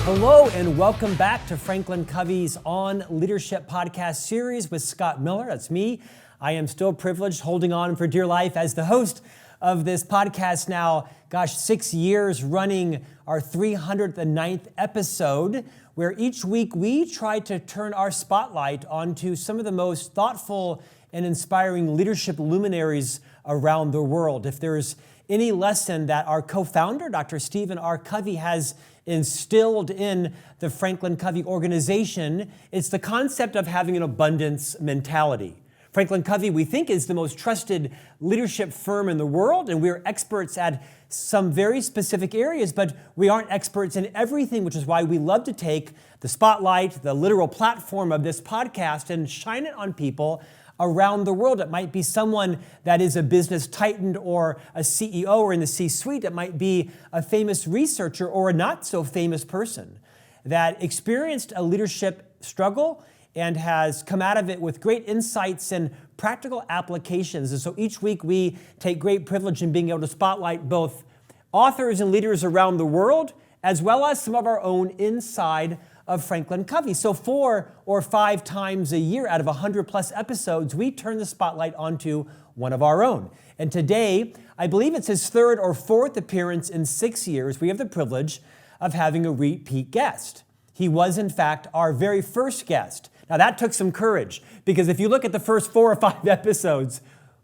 Hello and welcome back to Franklin Covey's On Leadership podcast series with Scott Miller. That's me. I am still privileged, holding on for dear life as the host of this podcast now, 6 years running our 309th episode, where each week we try to turn our spotlight onto some of the most thoughtful and inspiring leadership luminaries around the world. If there's any lesson that our co-founder, Dr. Stephen R. Covey, has instilled in the Franklin Covey organization, it's the concept of having an abundance mentality. Franklin Covey, we think, is the most trusted leadership firm in the world, and we're experts at some very specific areas, but we aren't experts in everything, which is why we love to take the spotlight, the literal platform of this podcast, and shine it on people around the world. It might be someone that is a business titan or a CEO or in the C-suite. It might be a famous researcher or a not so famous person that experienced a leadership struggle and has come out of it with great insights and practical applications. And so each week we take great privilege in being able to spotlight both authors and leaders around the world, as well as some of our own inside of Franklin Covey. So 4 or 5 times a year out of 100 plus episodes, we turn the spotlight onto one of our own. And today, I believe it's his 3rd or 4th appearance in 6 years, we have the privilege of having a repeat guest. He was, in fact, our very first guest. Now that took some courage, because if you look at the first 4 or 5 episodes,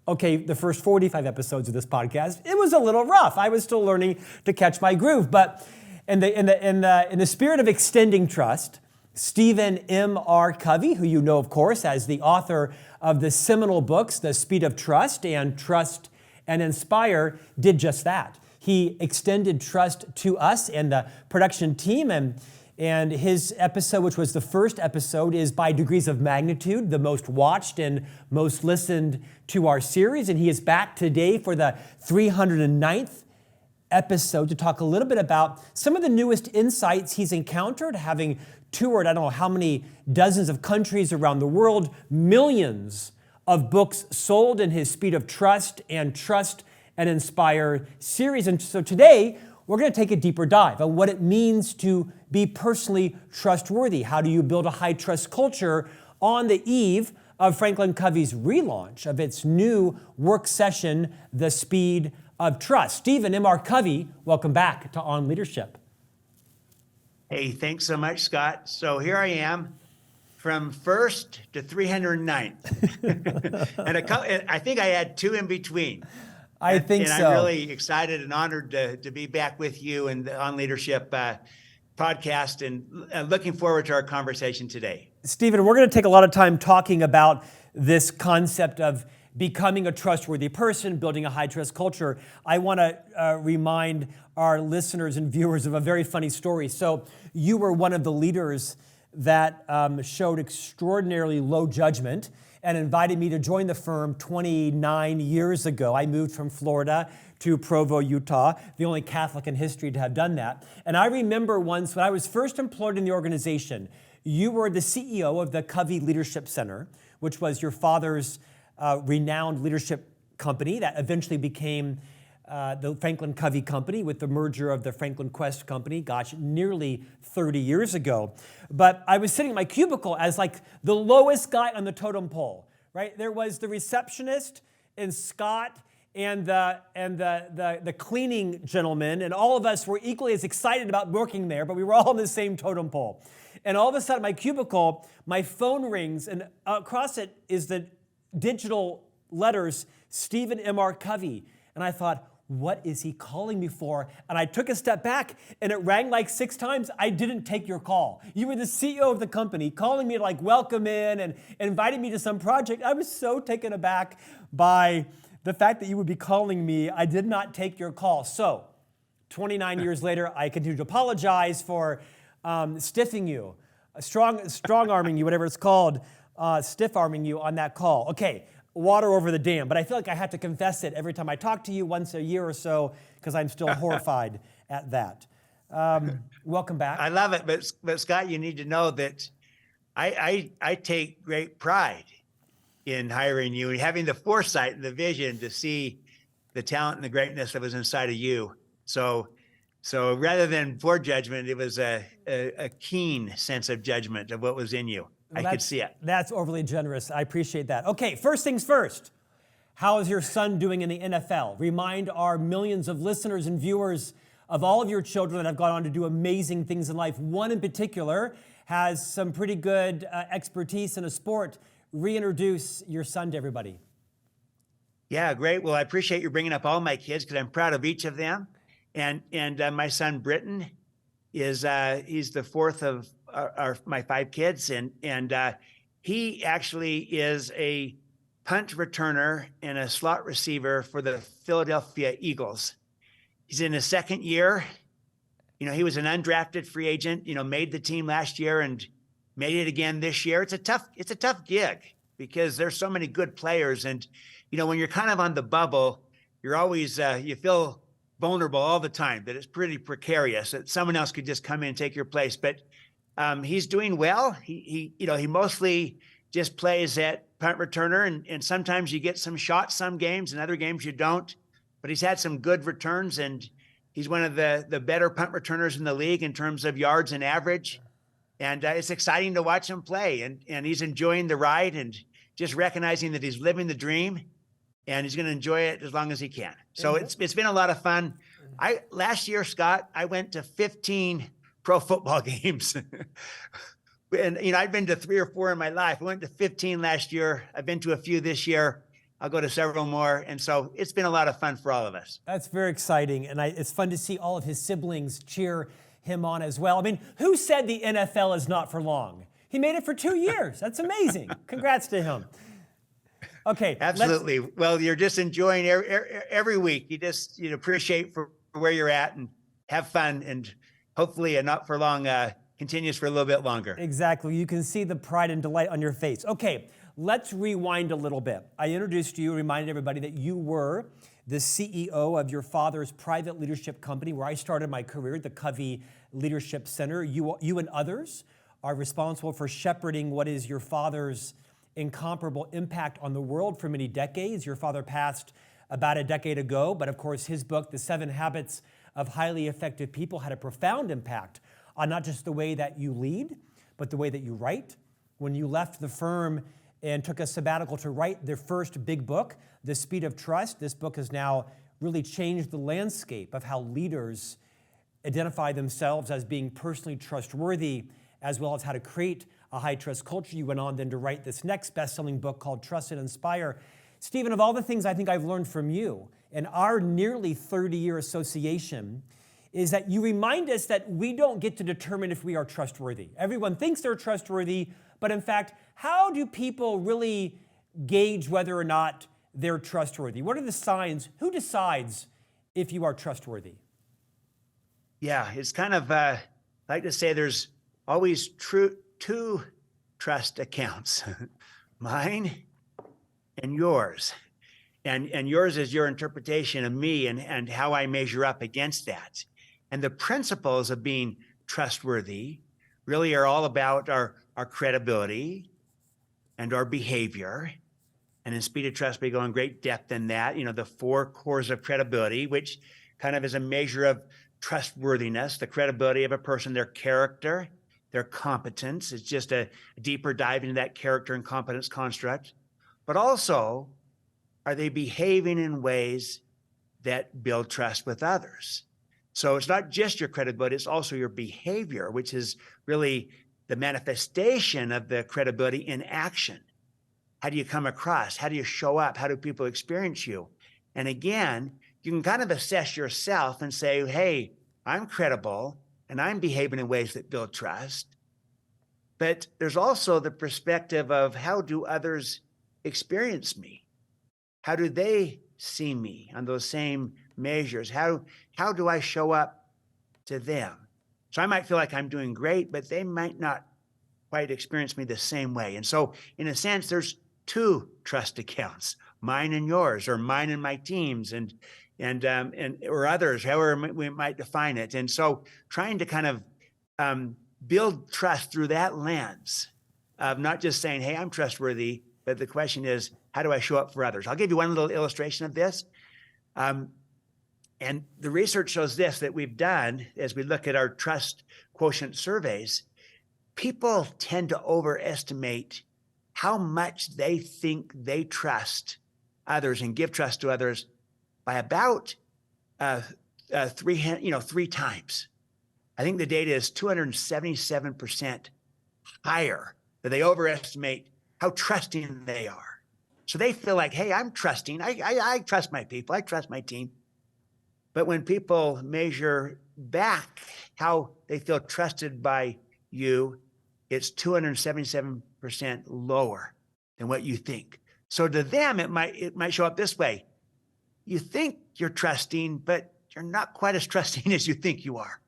the first 45 episodes of this podcast, it was a little rough. I was still learning to catch my groove, but in the spirit of extending trust, Stephen M.R. Covey, who you know, of course, as the author of the seminal books, The Speed of Trust and Trust and Inspire, did just that. He extended trust to us and the production team, and his episode, which was the first episode, is by degrees of magnitude the most watched and most listened to our series. And he is back today for the 309th episode to talk a little bit about some of the newest insights he's encountered, having toured, I don't know how many dozens of countries around the world, millions of books sold in his Speed of Trust and Inspire series. And so today, we're going to take a deeper dive on what it means to be personally trustworthy. How do you build a high trust culture on the eve of Franklin Covey's relaunch of its new work session, The Speed of Trust? Stephen M.R. Covey, welcome back to On Leadership. Hey, thanks so much, Scott. So here I am from 1st to 309th. And I think I had 2 in between. I think so. And I'm really excited and honored to be back with you and the On Leadership podcast, and looking forward to our conversation today. Stephen, we're going to take a lot of time talking about this concept of becoming a trustworthy person, building a high trust culture. I want to remind our listeners and viewers of a very funny story. So you were one of the leaders that showed extraordinarily low judgment and invited me to join the firm 29 years ago. I moved from Florida to Provo, Utah, the only Catholic in history to have done that. And I remember once when I was first employed in the organization, you were the CEO of the Covey Leadership Center, which was your father's renowned leadership company that eventually became the Franklin Covey Company with the merger of the Franklin Quest Company, nearly 30 years ago. But I was sitting in my cubicle as like the lowest guy on the totem pole, right? There was the receptionist and Scott and the cleaning gentleman, and all of us were equally as excited about working there, but we were all on the same totem pole. And all of a sudden, my cubicle, my phone rings, and across it is the digital letters, Stephen M.R. Covey. And I thought, what is he calling me for? And I took a step back, and it rang like 6 times. I didn't take your call. You were the CEO of the company calling me to welcome in and inviting me to some project. I was so taken aback by the fact that you would be calling me. I did not take your call. So 29 years later, I continue to apologize for stiffing you, strong-arming you, whatever it's called, stiff-arming you on that call. Okay, water over the dam, but I feel like I have to confess it every time I talk to you once a year or so, because I'm still horrified at that. Welcome back. I love it, but Scott, you need to know that I take great pride in hiring you and having the foresight and the vision to see the talent and the greatness that was inside of you. So So rather than poor judgment, it was a keen sense of judgment of what was in you. Well, I could see it. That's overly generous. I appreciate that. Okay, first things first. How is your son doing in the NFL? Remind our millions of listeners and viewers of all of your children that have gone on to do amazing things in life. One in particular has some pretty good expertise in a sport. Reintroduce your son to everybody. Yeah, great. Well, I appreciate you bringing up all my kids because I'm proud of each of them. And my son Britton is he's the fourth of my five kids, and he actually is a punt returner and a slot receiver for the Philadelphia Eagles. He's in his second year. You know, he was an undrafted free agent, you know, made the team last year and made it again this year. It's a tough gig because there's so many good players. And, you know, when you're kind of on the bubble, you're always, you feel vulnerable all the time, that it's pretty precarious, that someone else could just come in and take your place. But he's doing well. He mostly just plays at punt returner, and sometimes you get some shots some games, and other games you don't. But he's had some good returns, and he's one of the better punt returners in the league in terms of yards and average. And it's exciting to watch him play, and he's enjoying the ride and just recognizing that he's living the dream, and he's going to enjoy it as long as he can. So it's been a lot of fun. Last year, Scott, I went to 15 pro football games. And, you know, I've been to 3 or 4 in my life. I went to 15 last year. I've been to a few this year. I'll go to several more. And so it's been a lot of fun for all of us. That's very exciting. And it's fun to see all of his siblings cheer him on as well. I mean, who said the NFL is not for long? He made it for 2 years. That's amazing. Congrats to him. Okay. Absolutely. Well, you're just enjoying every week. You appreciate for where you're at and have fun, and hopefully not for long, continues for a little bit longer. Exactly. You can see the pride and delight on your face. Okay, let's rewind a little bit. I introduced you, reminded everybody that you were the CEO of your father's private leadership company where I started my career, the Covey Leadership Center. You and others are responsible for shepherding what is your father's incomparable impact on the world for many decades. Your father passed about a decade ago, but of course his book, The 7 Habits of Highly Effective People, had a profound impact on not just the way that you lead, but the way that you write. When you left the firm and took a sabbatical to write their first big book, The Speed of Trust, this book has now really changed the landscape of how leaders identify themselves as being personally trustworthy, as well as how to create a high-trust culture. You went on then to write this next best-selling book called Trust and Inspire. Stephen, of all the things I think I've learned from you in our nearly 30-year association is that you remind us that we don't get to determine if we are trustworthy. Everyone thinks they're trustworthy, but in fact, how do people really gauge whether or not they're trustworthy? What are the signs? Who decides if you are trustworthy? Yeah, it's kind of, I like to say there's always two trust accounts, mine and yours. And yours is your interpretation of me and how I measure up against that. And the principles of being trustworthy really are all about our credibility and our behavior. And in Speed of Trust, we go in great depth in that, you know, the 4 cores of credibility, which kind of is a measure of trustworthiness, the credibility of a person, their character, their competence. It's just a deeper dive into that character and competence construct. But also, are they behaving in ways that build trust with others? So it's not just your credibility, it's also your behavior, which is really the manifestation of the credibility in action. How do you come across? How do you show up? How do people experience you? And again, you can kind of assess yourself and say, hey, I'm credible and I'm behaving in ways that build trust. But there's also the perspective of how do others experience me? How do they see me on those same measures? How do I show up to them? So I might feel like I'm doing great, but they might not quite experience me the same way. And so in a sense, there's 2 trust accounts, mine and yours, or mine and my teams, and or others, however we might define it. And so trying to kind of build trust through that lens of not just saying, hey, I'm trustworthy, but the question is, how do I show up for others? I'll give you one little illustration of this. And the research shows this, that we've done, as we look at our trust quotient surveys, people tend to overestimate how much they think they trust others and give trust to others by about 3 times. I think the data is 277% higher, that they overestimate how trusting they are. So they feel like, hey, I'm trusting. I trust my people. I trust my team. But when people measure back how they feel trusted by you, it's 277% lower than what you think. So to them, it might show up this way. You think you're trusting, but you're not quite as trusting as you think you are.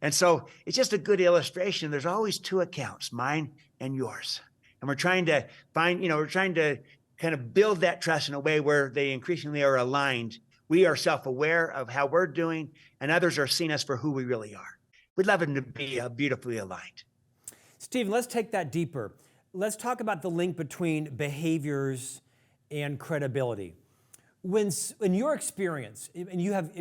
And so it's just a good illustration. There's always two accounts, mine and yours. And we're trying to we're trying to kind of build that trust in a way where they increasingly are aligned. We are self-aware of how we're doing, and others are seeing us for who we really are. We'd love them to be beautifully aligned. Stephen, let's take that deeper. Let's talk about the link between behaviors and credibility. In your experience, and you have,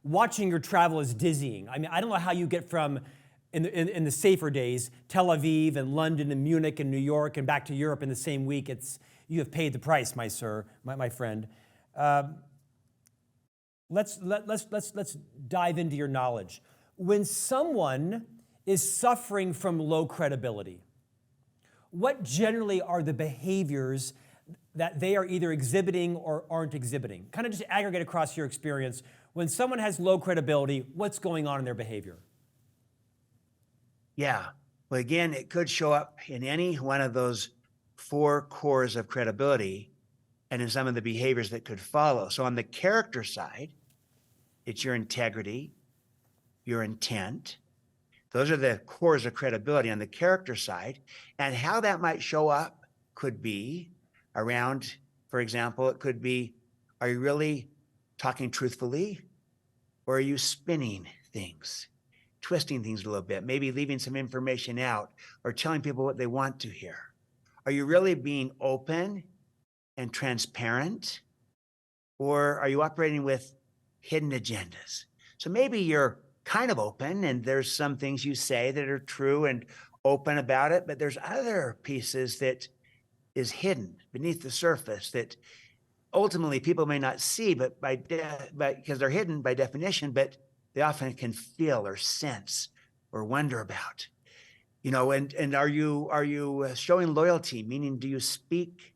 watching your travel is dizzying. I don't know how you get from, in the safer days, Tel Aviv and London and Munich and New York and back to Europe in the same week. You have paid the price, my friend. Let's dive into your knowledge. When someone is suffering from low credibility, what generally are the behaviors that they are either exhibiting or aren't exhibiting? Kind of just aggregate across your experience. When someone has low credibility, what's going on in their behavior? Yeah. Well, again, it could show up in any one of those 4 cores of credibility and in some of the behaviors that could follow. So on the character side, it's your integrity, your intent. Those are the cores of credibility on the character side. And how that might show up could be around, for example, it could be, are you really talking truthfully? Or are you spinning things, twisting things a little bit, maybe leaving some information out or telling people what they want to hear? Are you really being open and transparent? Or are you operating with hidden agendas? So maybe you're kind of open and there's some things you say that are true and open about it, but there's other pieces that is hidden beneath the surface that ultimately people may not see, but because they're hidden by definition, but they often can feel or sense or wonder about. And are you showing loyalty? Meaning, do you speak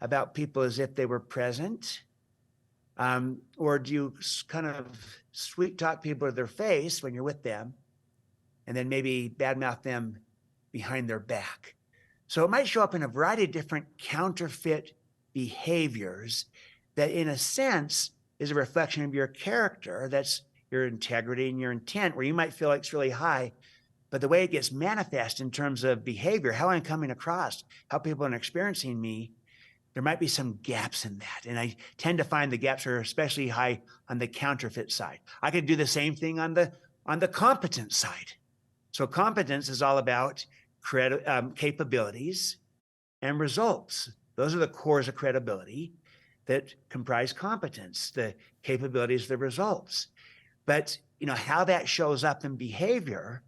about people as if they were present? Or do you kind of sweet talk people to their face when you're with them and then maybe badmouth them behind their back? So it might show up in a variety of different counterfeit behaviors that in a sense is a reflection of your character. That's your integrity and your intent, where you might feel like it's really high, but the way it gets manifest in terms of behavior, how I'm coming across, how people are experiencing me, there might be some gaps in that. And I tend to find the gaps are especially high on the counterfeit side. I could do the same thing on the competence side. So competence is all about capabilities and results. Those are the cores of credibility that comprise competence, the capabilities, the results. But how that shows up in behavior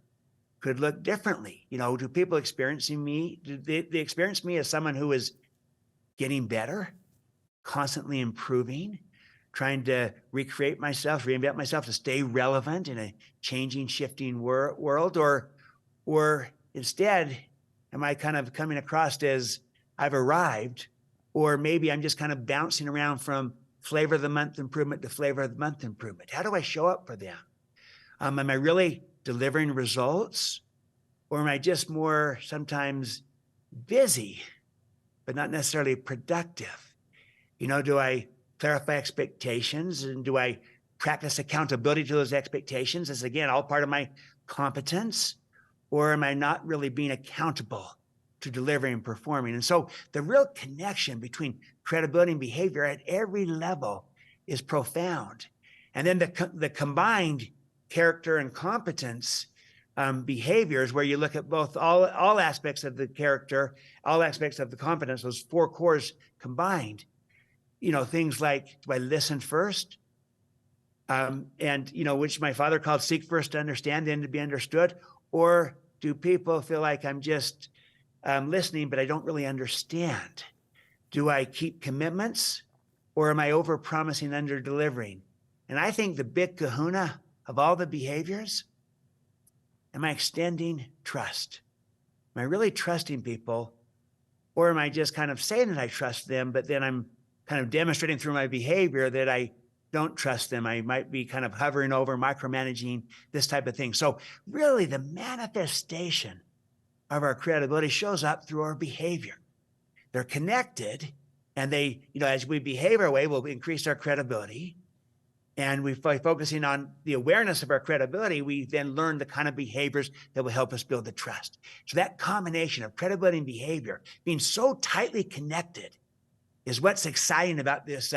could look differently. Do people experiencing me, do they experience me as someone who is getting better, constantly improving, trying to recreate myself, reinvent myself to stay relevant in a changing, shifting world? Or instead, am I kind of coming across as I've arrived, or maybe I'm just kind of bouncing around from flavor of the month improvement to flavor of the month improvement? How do I show up for them? Am I really delivering results, or am I just more sometimes busy, but not necessarily productive? Do I clarify expectations, and do I practice accountability to those expectations? Is again all part of my competence, or am I not really being accountable to delivering and performing? And so the real connection between credibility and behavior at every level is profound. And then the combined character and competence behaviors, where you look at both all aspects of the character, all aspects of the competence, those 4 cores combined. Things like, do I listen first? And, which my father called seek first to understand, then to be understood? Or do people feel like I'm just listening, but I don't really understand? Do I keep commitments, or am I over promising, under delivering? And I think the big kahuna of all the behaviors, am I extending trust? Am I really trusting people? Or am I just kind of saying that I trust them, but then I'm kind of demonstrating through my behavior that I don't trust them? I might be kind of hovering over, micromanaging, this type of thing. So really the manifestation of our credibility shows up through our behavior. They're connected, and they, as we behave our way, will increase our credibility. And by focusing on the awareness of our credibility, we then learn the kind of behaviors that will help us build the trust. So that combination of credibility and behavior being so tightly connected is what's exciting about this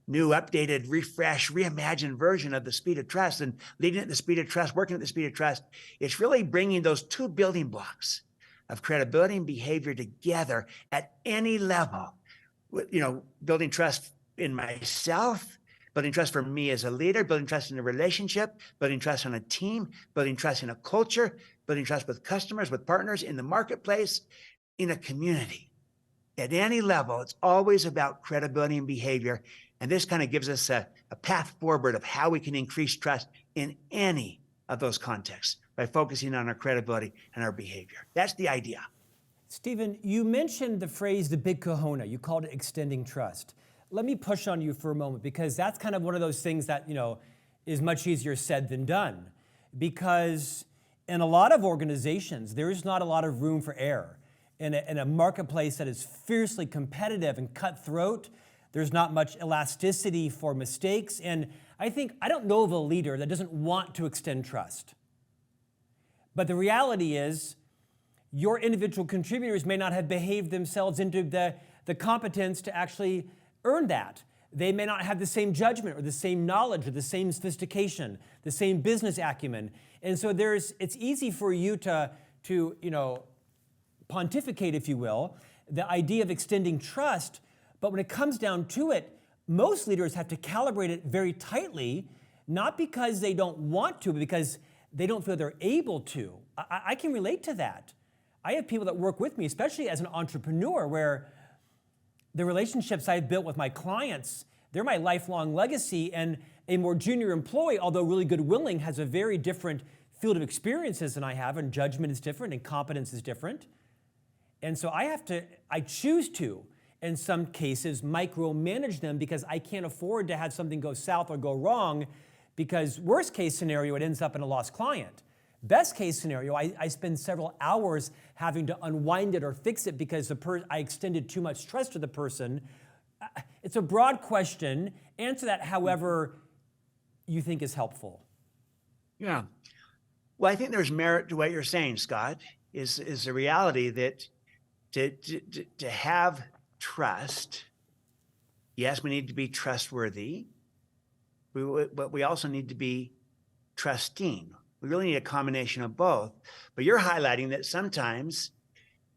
new, updated, refreshed, reimagined version of the speed of trust, and leading at the speed of trust, working at the speed of trust. It's really bringing those two building blocks of credibility and behavior together at any level. Building trust in myself, building trust for me as a leader, building trust in a relationship, building trust on a team, building trust in a culture, building trust with customers, with partners, in the marketplace, in a community. At any level, it's always about credibility and behavior. And this kind of gives us a path forward of how we can increase trust in any of those contexts by focusing on our credibility and our behavior. That's the idea. Stephen, you mentioned the phrase, the big kahuna. You called it extending trust. Let me push on you for a moment, because that's kind of one of those things that, is much easier said than done. Because in a lot of organizations, there is not a lot of room for error. In a marketplace that is fiercely competitive and cutthroat, there's not much elasticity for mistakes. And I don't know of a leader that doesn't want to extend trust. But the reality is, your individual contributors may not have behaved themselves into the competence to actually earn that. They may not have the same judgment or the same knowledge or the same sophistication, the same business acumen. And so it's easy for you to pontificate, if you will, the idea of extending trust. But when it comes down to it, most leaders have to calibrate it very tightly, not because they don't want to, but because they don't feel they're able to. I can relate to that. I have people that work with me, especially as an entrepreneur, where the relationships I've built with my clients, they're my lifelong legacy. And a more junior employee, although really good-willing, has a very different field of experiences than I have, and judgment is different, and competence is different. And so I choose to, in some cases, micromanage them, because I can't afford to have something go south or go wrong, because worst case scenario, it ends up in a lost client. Best case scenario, I spend several hours having to unwind it or fix it because I extended too much trust to the person. It's a broad question. Answer that however you think is helpful. Yeah. Well, I think there's merit to what you're saying, Scott, is the reality that to have trust, yes, we need to be trustworthy, but we also need to be trusting. We really need a combination of both. But you're highlighting that sometimes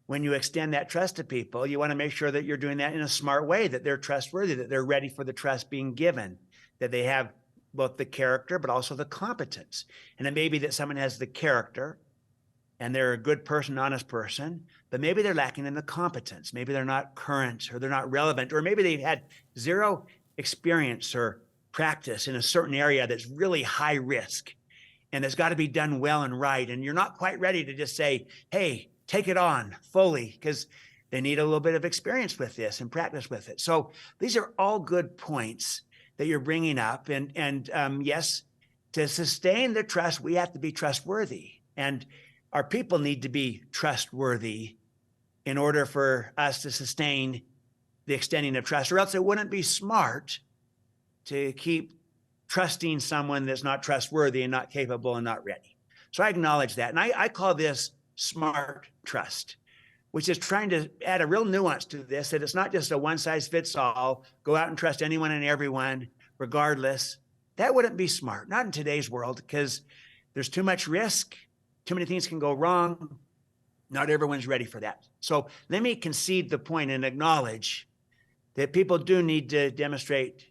when you extend that trust to people, you want to make sure that you're doing that in a smart way, that they're trustworthy, that they're ready for the trust being given, that they have both the character, but also the competence. And it may be that someone has the character and they're a good person, honest person, but maybe they're lacking in the competence. Maybe they're not current, or they're not relevant, or maybe they've had zero experience or practice in a certain area that's really high risk, and it's got to be done well and right. And you're not quite ready to just say, hey, take it on fully, because they need a little bit of experience with this and practice with it. So these are all good points that you're bringing up. And yes, to sustain the trust, we have to be trustworthy. And our people need to be trustworthy in order for us to sustain the extending of trust, or else it wouldn't be smart to keep trusting someone that's not trustworthy and not capable and not ready. So I acknowledge that. And I call this smart trust, which is trying to add a real nuance to this, that it's not just a one size fits all, go out and trust anyone and everyone, regardless. That wouldn't be smart, not in today's world, because there's too much risk. Too many things can go wrong. Not everyone's ready for that. So let me concede the point and acknowledge that people do need to demonstrate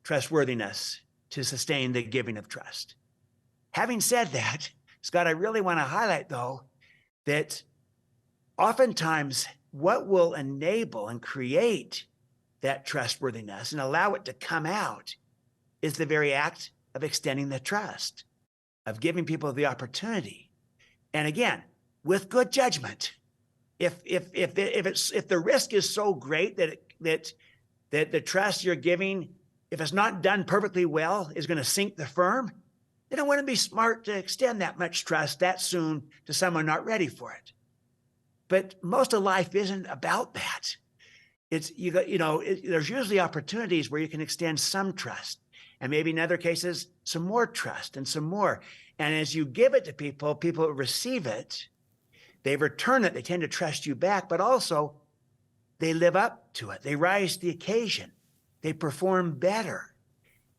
trustworthiness to sustain the giving of trust. Having said that, Scott, I really want to highlight, though, that oftentimes what will enable and create that trustworthiness and allow it to come out is the very act of extending the trust, of giving people the opportunity. And again, with good judgment. If the risk is so great that the trust you're giving, if it's not done perfectly well, is going to sink the firm, then it wouldn't be smart to extend that much trust that soon to someone not ready for it. But most of life isn't about that. There's usually opportunities where you can extend some trust, and maybe in other cases, some more trust and some more. And as you give it to people, people receive it, they return it, they tend to trust you back, but also they live up to it. They rise to the occasion. They perform better.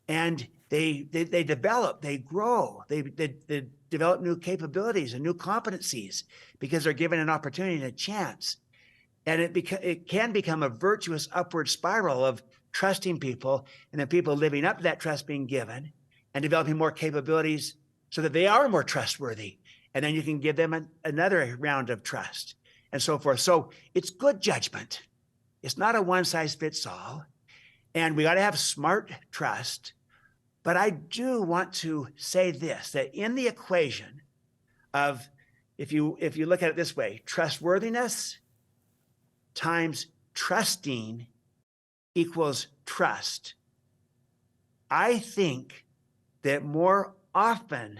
And they develop, they grow, they develop new capabilities and new competencies because they're given an opportunity and a chance. And it can become a virtuous upward spiral of trusting people and then people living up to that trust being given and developing more capabilities so that they are more trustworthy. And then you can give them another round of trust and so forth. So it's good judgment. It's not a one size fits all. And we got to have smart trust. But I do want to say this, that in the equation of, if you look at it this way, trustworthiness times trusting equals trust. I think that more often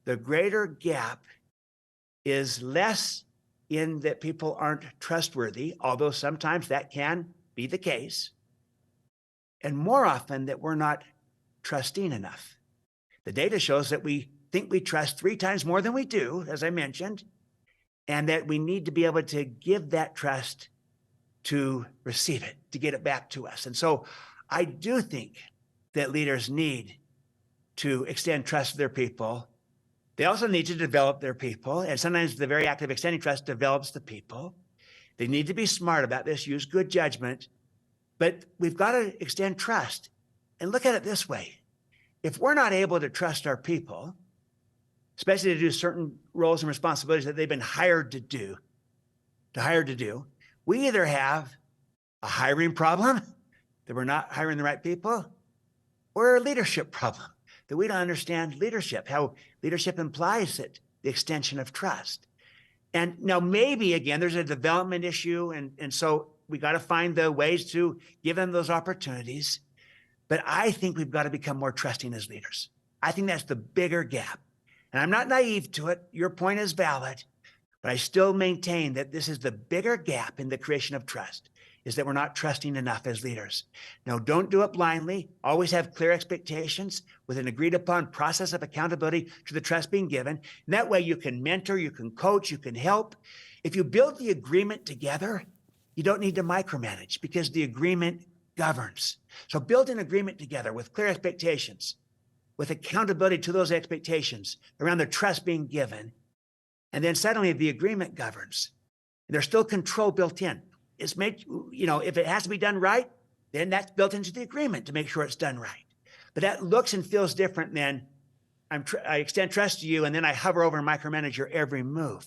the greater gap is less in that people aren't trustworthy, although sometimes that can be the case, and more often that we're not trusting enough. The data shows that we think we trust 3 times more than we do, as I mentioned, and that we need to be able to give that trust to receive it, to get it back to us. And so I do think that leaders need to extend trust to their people. They also need to develop their people. And sometimes the very act of extending trust develops the people. They need to be smart about this, use good judgment, but we've got to extend trust. And look at it this way. If we're not able to trust our people, especially to do certain roles and responsibilities that they've been hired to do, we either have a hiring problem, that we're not hiring the right people, or a leadership problem, that we don't understand leadership, how leadership implies it, the extension of trust. And now maybe, again, there's a development issue, and so we got to find the ways to give them those opportunities. But I think we've got to become more trusting as leaders. I think that's the bigger gap. And I'm not naive to it. Your point is valid, but I still maintain that this is the bigger gap in the creation of trust, is that we're not trusting enough as leaders. Now, don't do it blindly. Always have clear expectations with an agreed upon process of accountability to the trust being given. And that way you can mentor, you can coach, you can help. If you build the agreement together, you don't need to micromanage because the agreement governs. So build an agreement together with clear expectations, with accountability to those expectations around the trust being given. And then suddenly the agreement governs. And there's still control built in. It's made, if it has to be done right, then that's built into the agreement to make sure it's done right. But that looks and feels different than I extend trust to you and then I hover over and micromanage your every move.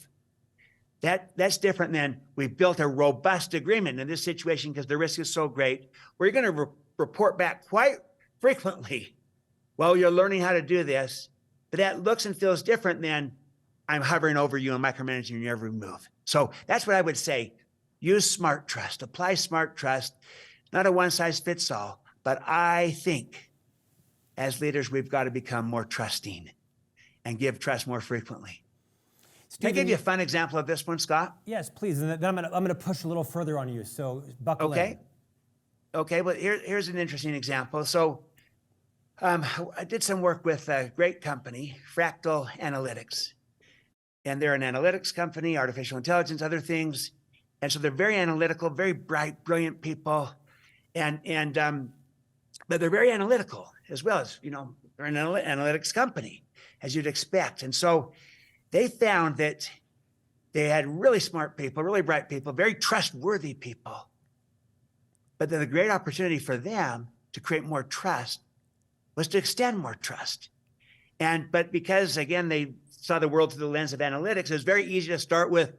That's different than we've built a robust agreement in this situation because the risk is so great. We're going to report back quite frequently while you're learning how to do this, but that looks and feels different than I'm hovering over you and micromanaging your every move. So that's what I would say. Use smart trust, apply smart trust, not a one size fits all, but I think as leaders, we've got to become more trusting and give trust more frequently. Can I give you a fun example of this one, Scott? Yes, please. And then I'm going to push a little further on you. So buckle in. Okay. Well, here's an interesting example. So I did some work with a great company, Fractal Analytics. And they're an analytics company, artificial intelligence, other things. And so they're very analytical, very bright, brilliant people. But they're very analytical as well as, they're an analytics company, as you'd expect. And so they found that they had really smart people, really bright people, very trustworthy people. But then the great opportunity for them to create more trust was to extend more trust. But because, again, they saw the world through the lens of analytics, it was very easy to start with,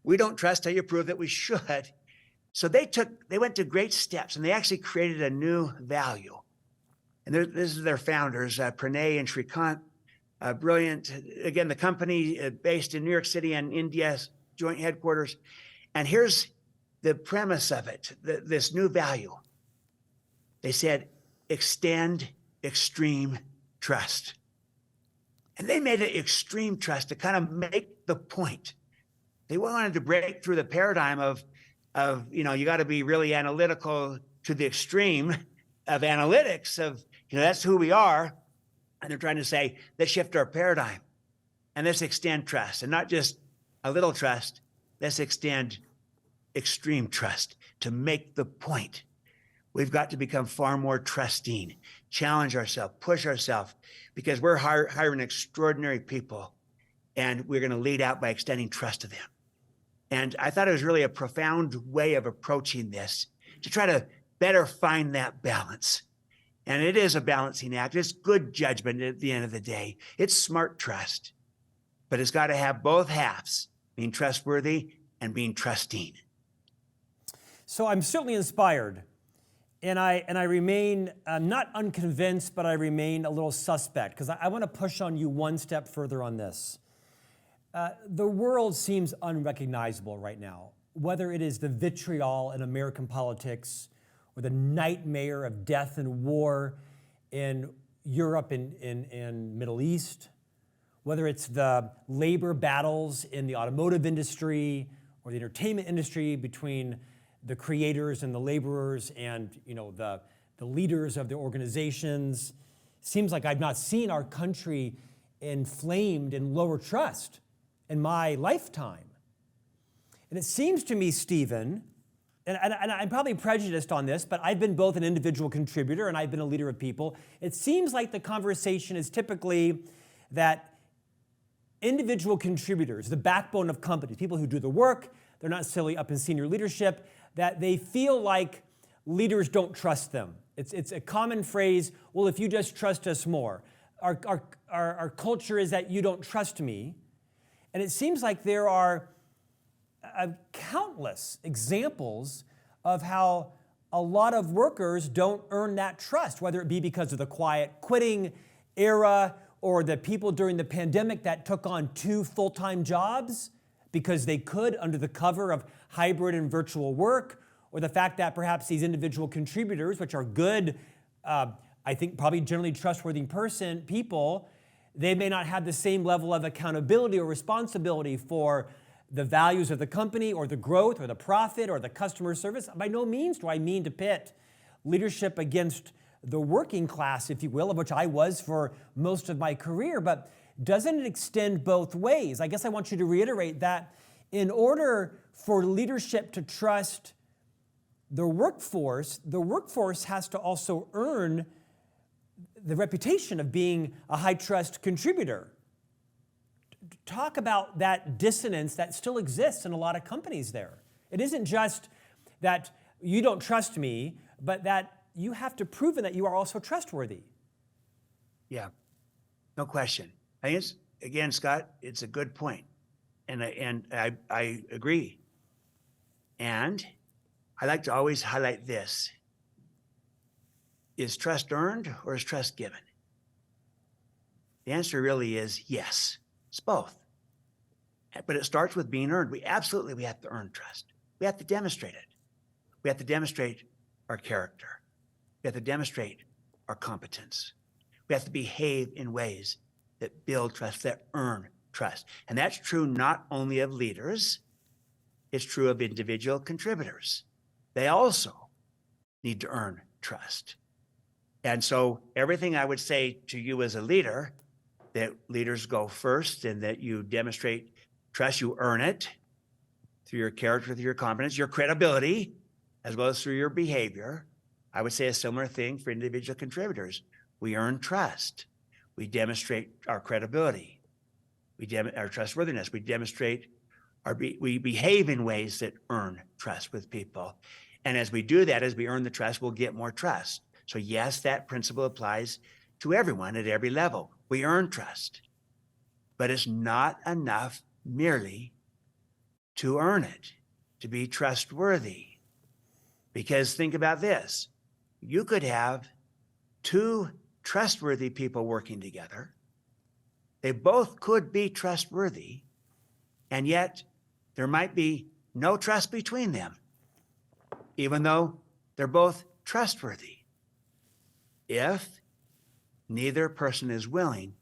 we don't trust till you prove that we should. So they went to great steps, and they actually created a new value. And this is their founders, Pranay and Shrikant, brilliant. Again, the company based in New York City and India, joint headquarters. And here's the premise of it, this new value. They said, extend extreme trust. And they made it extreme trust to kind of make the point. They wanted to break through the paradigm of you got to be really analytical to the extreme of analytics of, that's who we are. And they're trying to say, let's shift our paradigm and let's extend trust, and not just a little trust. Let's extend extreme trust to make the point. We've got to become far more trusting, challenge ourselves, push ourselves, because we're hiring extraordinary people, and we're going to lead out by extending trust to them. And I thought it was really a profound way of approaching this to try to better find that balance. And it is a balancing act. It's good judgment at the end of the day. It's smart trust, but it's got to have both halves, being trustworthy and being trusting. So I'm certainly inspired. And I remain not unconvinced, but I remain a little suspect, because I want to push on you one step further on this. The world seems unrecognizable right now, whether it is the vitriol in American politics or the nightmare of death and war in Europe and Middle East, whether it's the labor battles in the automotive industry or the entertainment industry between the creators and the laborers and the leaders of the organizations. Seems like I've not seen our country inflamed in lower trust in my lifetime. And it seems to me, Stephen, and I'm probably prejudiced on this, but I've been both an individual contributor and I've been a leader of people. It seems like the conversation is typically that individual contributors, the backbone of companies, people who do the work, they're not necessarily up in senior leadership, that they feel like leaders don't trust them. It's a common phrase, well, if you just trust us more. Our culture is that you don't trust me. And it seems like there are countless examples of how a lot of workers don't earn that trust, whether it be because of the quiet quitting era or the people during the pandemic that took on 2 full-time jobs because they could under the cover of hybrid and virtual work, or the fact that perhaps these individual contributors, which are good, I think probably generally trustworthy people, they may not have the same level of accountability or responsibility for the values of the company or the growth or the profit or the customer service. By no means do I mean to pit leadership against the working class, if you will, of which I was for most of my career, but doesn't it extend both ways? I guess I want you to reiterate that in order for leadership to trust the workforce has to also earn the reputation of being a high trust contributor. Talk about that dissonance that still exists in a lot of companies there. It isn't just that you don't trust me, but that you have to prove that you are also trustworthy. Yeah, no question. I think it's, again, Scott, it's a good point. And I agree. And I like to always highlight this. Is trust earned or is trust given? The answer really is yes. It's both. But it starts with being earned. We have to earn trust. We have to demonstrate it. We have to demonstrate our character. We have to demonstrate our competence. We have to behave in ways that build trust, that earn trust. And that's true not only of leaders, it's true of individual contributors. They also need to earn trust. And so everything I would say to you as a leader, that leaders go first and that you demonstrate trust, you earn it through your character, through your competence, your credibility, as well as through your behavior. I would say a similar thing for individual contributors. We earn trust. We demonstrate our credibility. Our trustworthiness. We demonstrate we behave in ways that earn trust with people. And as we do that, as we earn the trust, we'll get more trust. So yes, that principle applies to everyone at every level. We earn trust, but it's not enough merely to earn it, to be trustworthy. Because think about this. You could have two trustworthy people working together. They both could be trustworthy, and yet there might be no trust between them, even though they're both trustworthy, if neither person is willing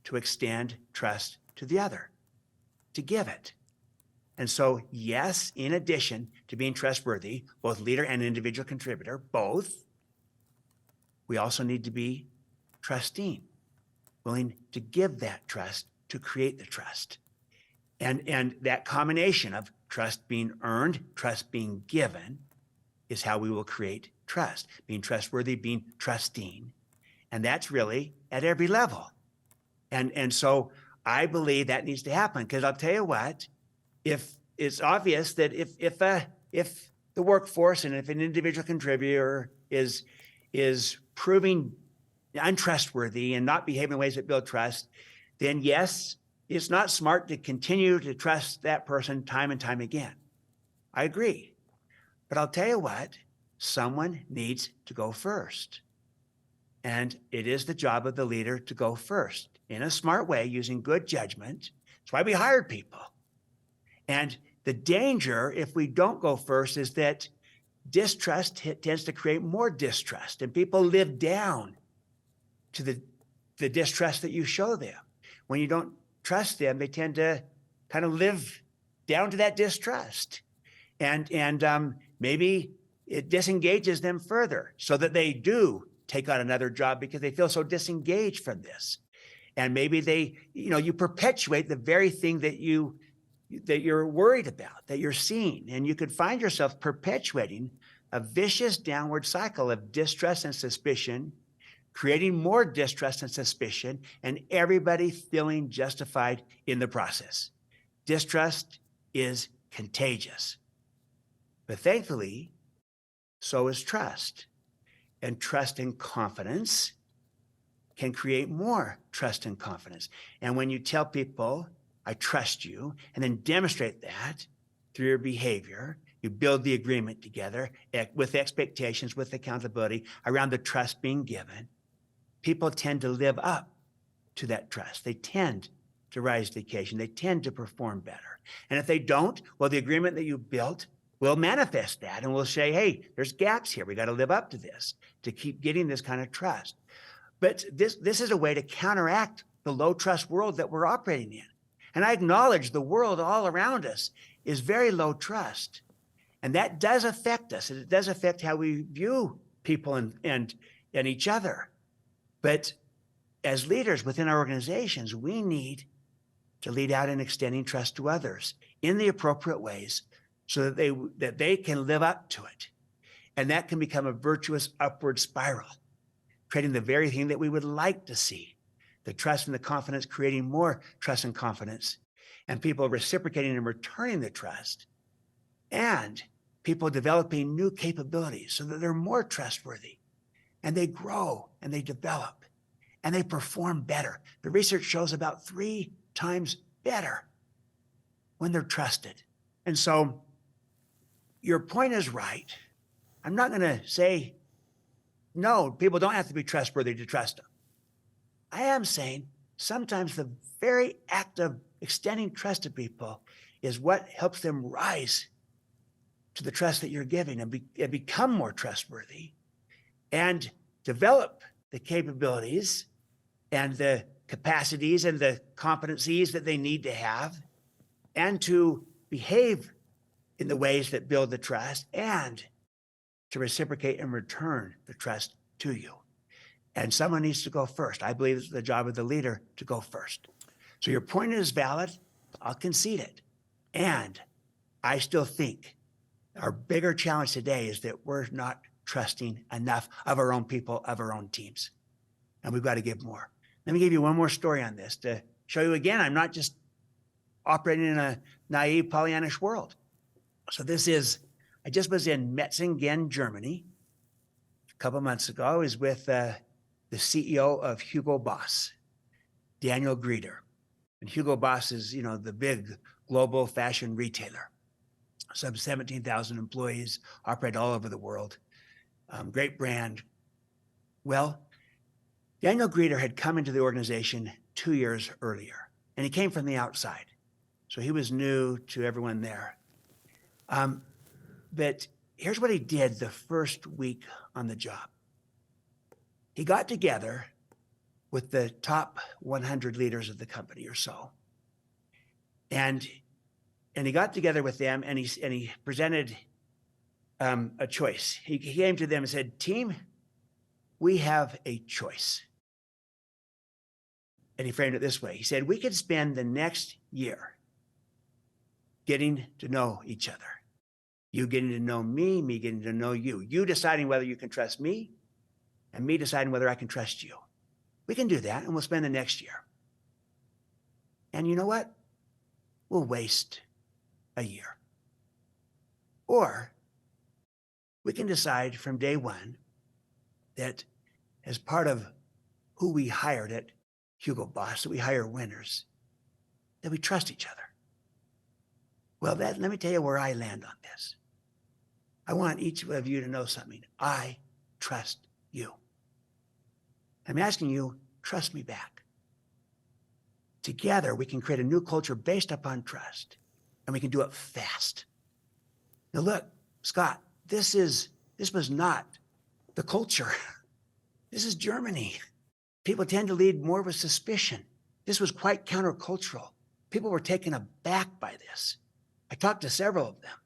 to extend trust to the other, to give it. And so, yes, in addition to being trustworthy, both leader and individual contributor, both, we also need to be trusting, willing to give that trust, to create the trust. And that combination of trust being earned, trust being given, is how we will create trust. Being trustworthy, being trusting. And that's really at every level. And so I believe that needs to happen, because I'll tell you what, if it's obvious that if the workforce and if an individual contributor is proving untrustworthy and not behaving in ways that build trust, then yes, it's not smart to continue to trust that person time and time again. I agree. But I'll tell you what, someone needs to go first. And it is the job of the leader to go first in a smart way, using good judgment. That's why we hired people. And the danger, if we don't go first, is that distrust tends to create more distrust, and people live down to the distrust that you show them. When you don't trust them, they tend to kind of live down to that distrust. And maybe it disengages them further, so that they do take on another job because they feel so disengaged from this. And maybe you perpetuate the very thing that you're worried about, that you're seeing. And you could find yourself perpetuating a vicious downward cycle of distrust and suspicion, creating more distrust and suspicion, and everybody feeling justified in the process. Distrust is contagious. But thankfully, so is trust. And trust and confidence can create more trust and confidence. And when you tell people, I trust you, and then demonstrate that through your behavior, you build the agreement together with expectations, with accountability around the trust being given. People tend to live up to that trust. They tend to rise to the occasion. They tend to perform better. And if they don't, well, the agreement that you built will manifest that, and we'll say, hey, there's gaps here. We got to live up to this to keep getting this kind of trust. But this is a way to counteract the low trust world that we're operating in. And I acknowledge the world all around us is very low trust. And that does affect us. It does affect how we view people and each other. But as leaders within our organizations, we need to lead out in extending trust to others in the appropriate ways, so that they can live up to it. And that can become a virtuous upward spiral, creating the very thing that we would like to see. The trust and the confidence, creating more trust and confidence, and people reciprocating and returning the trust, and people developing new capabilities so that they're more trustworthy, and they grow and they develop and they perform better. The research shows about 3 times better when they're trusted. And so your point is right. I'm not going to say, no, people don't have to be trustworthy to trust them. I am saying sometimes the very act of extending trust to people is what helps them rise to the trust that you're giving and become more trustworthy and develop the capabilities and the capacities and the competencies that they need to have, and to behave in the ways that build the trust, and to reciprocate and return the trust to you. And someone needs to go first. I believe it's the job of the leader to go first. So your point is valid. I'll concede it. And I still think our bigger challenge today is that we're not trusting enough of our own people, of our own teams. And we've got to give more. Let me give you one more story on this to show you again, I'm not just operating in a naive Pollyannish world. So I just was in Metzingen, Germany, a couple of months ago. I was with the CEO of Hugo Boss, Daniel Grieder. And Hugo Boss is, the big global fashion retailer. Some 17,000 employees, operate all over the world. Great brand. Well, Daniel Grieder had come into the organization 2 years earlier, and he came from the outside. So he was new to everyone there. But here's what he did the first week on the job. He got together with the top 100 leaders of the company or so. And he got together with them and he presented a choice. He came to them and said, "Team, we have a choice." And he framed it this way. He said, "We could spend the next year getting to know each other. You getting to know me, me getting to know you. You deciding whether you can trust me, and me deciding whether I can trust you. We can do that, and we'll spend the next year. And you know what? We'll waste a year. Or we can decide from day one that as part of who we hired at Hugo Boss, that we hire winners, that we trust each other." Well, let me tell you where I land on this. I want each of you to know something. I trust you. I'm asking you, trust me back. Together, we can create a new culture based upon trust, and we can do it fast. Now look, Scott, this was not the culture. This is Germany. People tend to lead more with suspicion. This was quite countercultural. People were taken aback by this. I talked to several of them.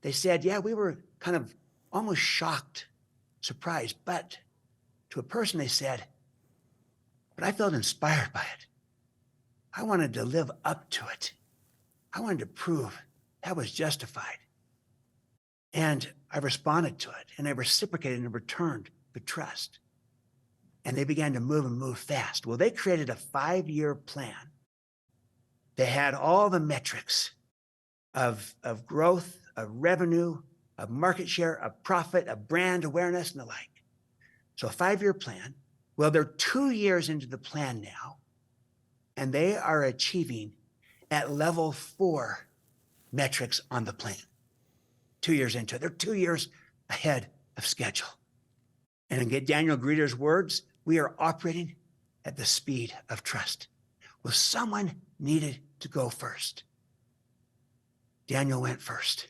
They said, yeah, we were kind of almost shocked, surprised, but to a person they said, but I felt inspired by it. I wanted to live up to it. I wanted to prove that was justified. And I responded to it, and I reciprocated and returned the trust. And they began to move fast. Well, they created a 5-year plan. They had all the metrics of growth, of revenue, of market share, of profit, of brand awareness, and the like. So a 5-year plan. Well, they're 2 years into the plan now, and they are achieving at level 4 metrics on the plan. 2 years into it. They're 2 years ahead of schedule. And in Daniel Grieder's words, we are operating at the speed of trust. Well, someone needed to go first. Daniel went first,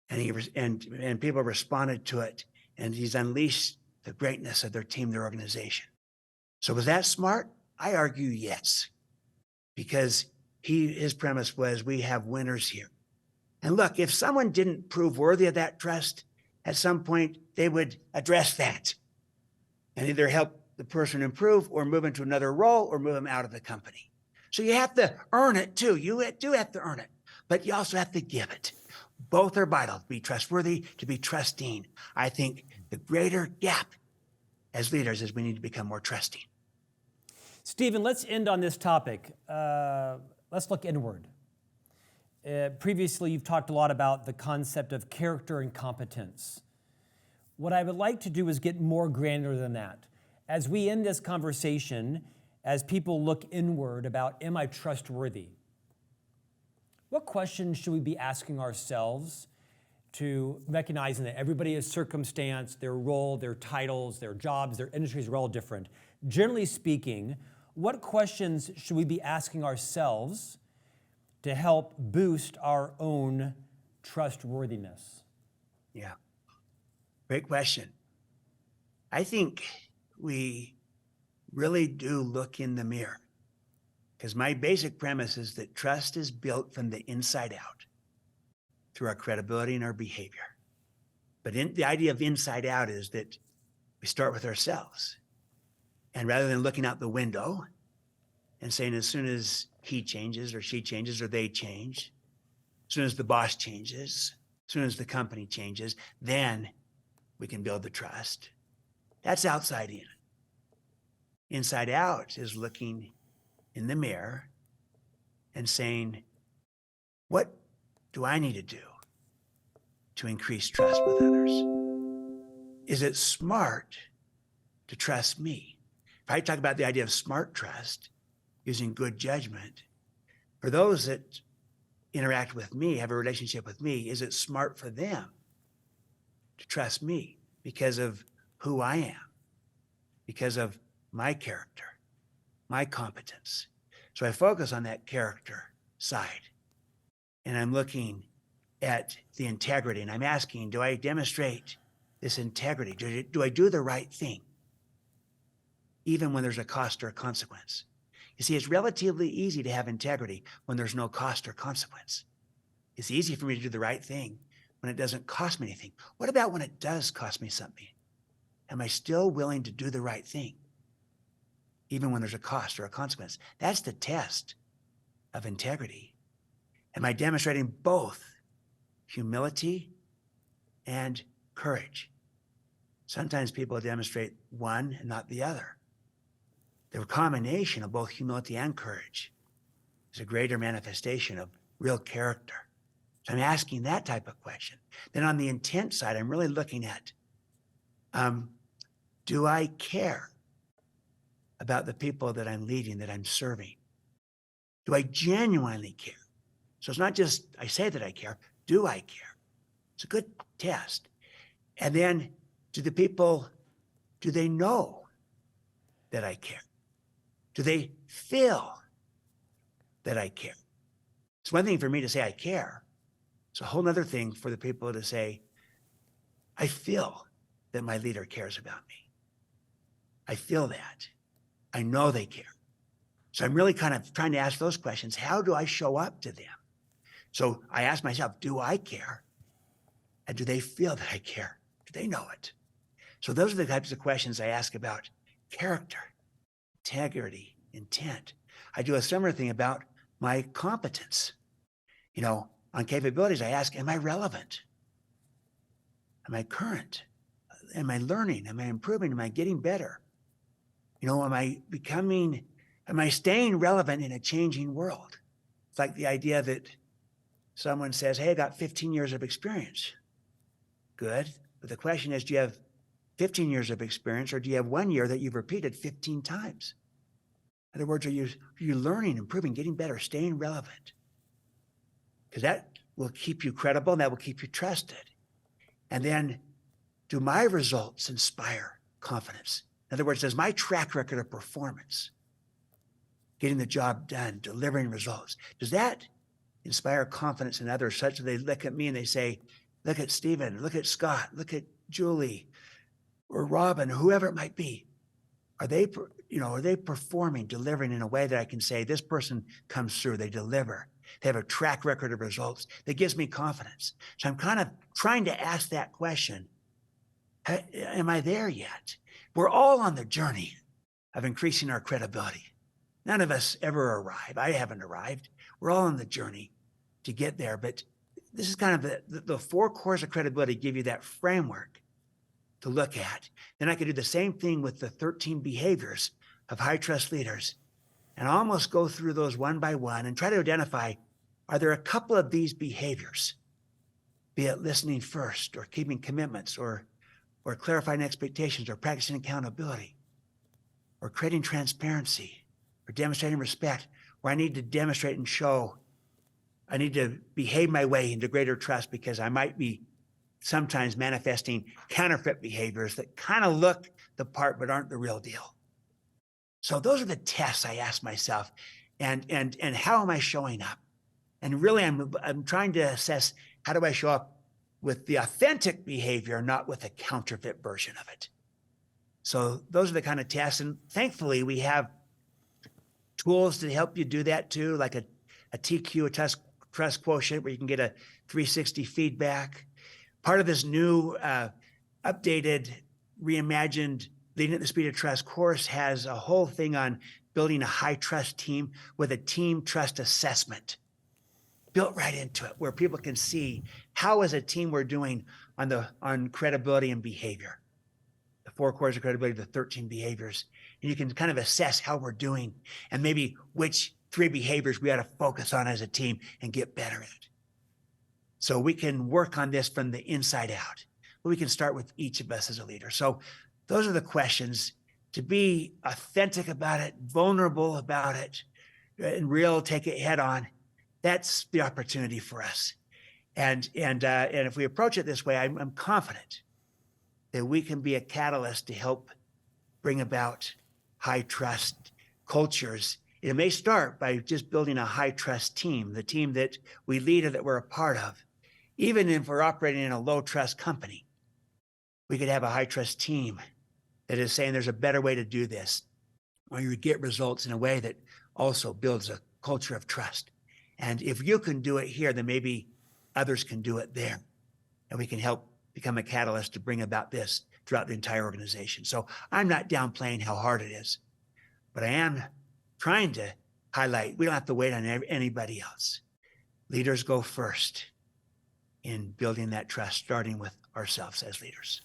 and people responded to it, and he's unleashed the greatness of their team, their organization. So was that smart? I argue yes, because his premise was we have winners here. And look, if someone didn't prove worthy of that trust, at some point they would address that and either help the person improve or move into another role or move them out of the company. So you have to earn it too. You do have to earn it, but you also have to give it. Both are vital, to be trustworthy, to be trusting. I think the greater gap as leaders is we need to become more trusting. Stephen, let's end on this topic. Let's look inward. Previously, you've talked a lot about the concept of character and competence. What I would like to do is get more granular than that. As we end this conversation, as people look inward about, am I trustworthy? What questions should we be asking ourselves to recognizing that everybody's circumstance, their role, their titles, their jobs, their industries are all different? Generally speaking, what questions should we be asking ourselves to help boost our own trustworthiness? Yeah, great question. I think we really do look in the mirror, because my basic premise is that trust is built from the inside out through our credibility and our behavior. But the idea of inside out is that we start with ourselves. And rather than looking out the window and saying, as soon as he changes or she changes or they change, as soon as the boss changes, as soon as the company changes, then we can build the trust. That's outside in. Inside out is looking in the mirror and saying, what do I need to do to increase trust with others? Is it smart to trust me? If I talk about the idea of smart trust, using good judgment, for those that interact with me, have a relationship with me, is it smart for them to trust me because of who I am, because of my character, my competence? So I focus on that character side, and I'm looking at the integrity, and I'm asking, do I demonstrate this integrity? Do I do the right thing, even when there's a cost or a consequence? You see, it's relatively easy to have integrity when there's no cost or consequence. It's easy for me to do the right thing when it doesn't cost me anything. What about when it does cost me something? Am I still willing to do the right thing, even when there's a cost or a consequence? That's the test of integrity. Am I demonstrating both humility and courage? Sometimes people demonstrate one and not the other. The combination of both humility and courage is a greater manifestation of real character. So I'm asking that type of question. Then on the intent side, I'm really looking at, do I care about the people that I'm leading, that I'm serving? Do I genuinely care? So it's not just I say that I care. Do I care? It's a good test. And then do they know that I care? Do they feel that I care? It's one thing for me to say I care. It's a whole other thing for the people to say, I feel that my leader cares about me. I feel that. I know they care. So I'm really kind of trying to ask those questions. How do I show up to them? So I ask myself, do I care? And do they feel that I care? Do they know it? So those are the types of questions I ask about character, integrity, intent. I do a similar thing about my competence. On capabilities, I ask, am I relevant? Am I current? Am I learning? Am I improving? Am I getting better? Am I staying relevant in a changing world? It's like the idea that someone says, hey, I got 15 years of experience. Good. But the question is, do you have 15 years of experience, or do you have 1 year that you've repeated 15 times? In other words, are you learning, improving, getting better, staying relevant? Because that will keep you credible and that will keep you trusted. And then, do my results inspire confidence? In other words, does my track record of performance, getting the job done, delivering results, does that inspire confidence in others such that they look at me and they say, look at Stephen, look at Scott, look at Julie or Robin, whoever it might be. Are they performing, delivering in a way that I can say, this person comes through, they deliver, they have a track record of results that gives me confidence? So I'm kind of trying to ask that question. Am I there yet? We're all on the journey of increasing our credibility. None of us ever arrive. I haven't arrived. We're all on the journey to get there. But this is kind of the 4 cores of credibility give you that framework to look at. Then I could do the same thing with the 13 behaviors of high trust leaders and almost go through those one by one and try to identify, are there a couple of these behaviors, be it listening first or keeping commitments or clarifying expectations or practicing accountability or creating transparency or demonstrating respect, where I need to demonstrate and show, I need to behave my way into greater trust because I might be sometimes manifesting counterfeit behaviors that kind of look the part but aren't the real deal. So those are the tests I ask myself, and how am I showing up? And really, I'm trying to assess, how do I show up with the authentic behavior, not with a counterfeit version of it? So those are the kind of tests, and thankfully we have tools to help you do that too, like a TQ, a trust quotient, where you can get a 360 feedback. Part of this new, updated, reimagined Leading at the Speed of Trust course has a whole thing on building a high trust team with a team trust assessment built right into it, where people can see how as a team we're doing on credibility and behavior. The 4 cores of credibility, the 13 behaviors. And you can kind of assess how we're doing and maybe which 3 behaviors we ought to focus on as a team and get better at. So we can work on this from the inside out. But we can start with each of us as a leader. So those are the questions to be authentic about it, vulnerable about it, and real, take it head on. That's the opportunity for us. And if we approach it this way, I'm confident that we can be a catalyst to help bring about high trust cultures. It may start by just building a high trust team, the team that we lead or that we're a part of. Even if we're operating in a low trust company, we could have a high trust team that is saying there's a better way to do this, or you get results in a way that also builds a culture of trust. And if you can do it here, then maybe others can do it there. And we can help become a catalyst to bring about this throughout the entire organization. So I'm not downplaying how hard it is, but I am trying to highlight we don't have to wait on anybody else. Leaders go first in building that trust, starting with ourselves as leaders.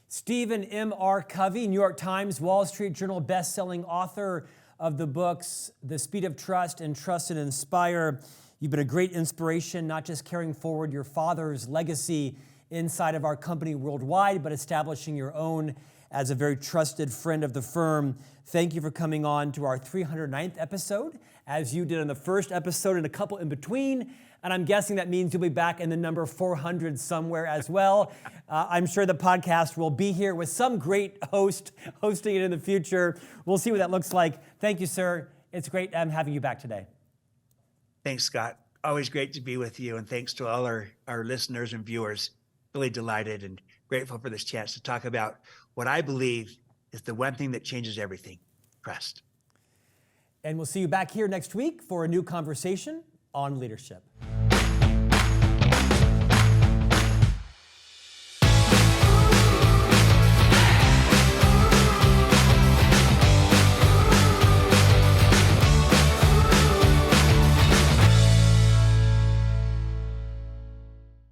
Stephen M.R. Covey, New York Times, Wall Street Journal bestselling author of the books The Speed of Trust and Trust and Inspire. You've been a great inspiration, not just carrying forward your father's legacy inside of our company worldwide, but establishing your own as a very trusted friend of the firm. Thank you for coming on to our 309th episode, as you did on the first episode and a couple in between. And I'm guessing that means you'll be back in the number 400 somewhere as well. I'm sure the podcast will be here with some great host hosting it in the future. We'll see what that looks like. Thank you, sir. It's great having you back today. Thanks, Scott. Always great to be with you. And thanks to all our listeners and viewers. Really delighted and grateful for this chance to talk about what I believe is the one thing that changes everything, trust. And we'll see you back here next week for a new conversation on leadership.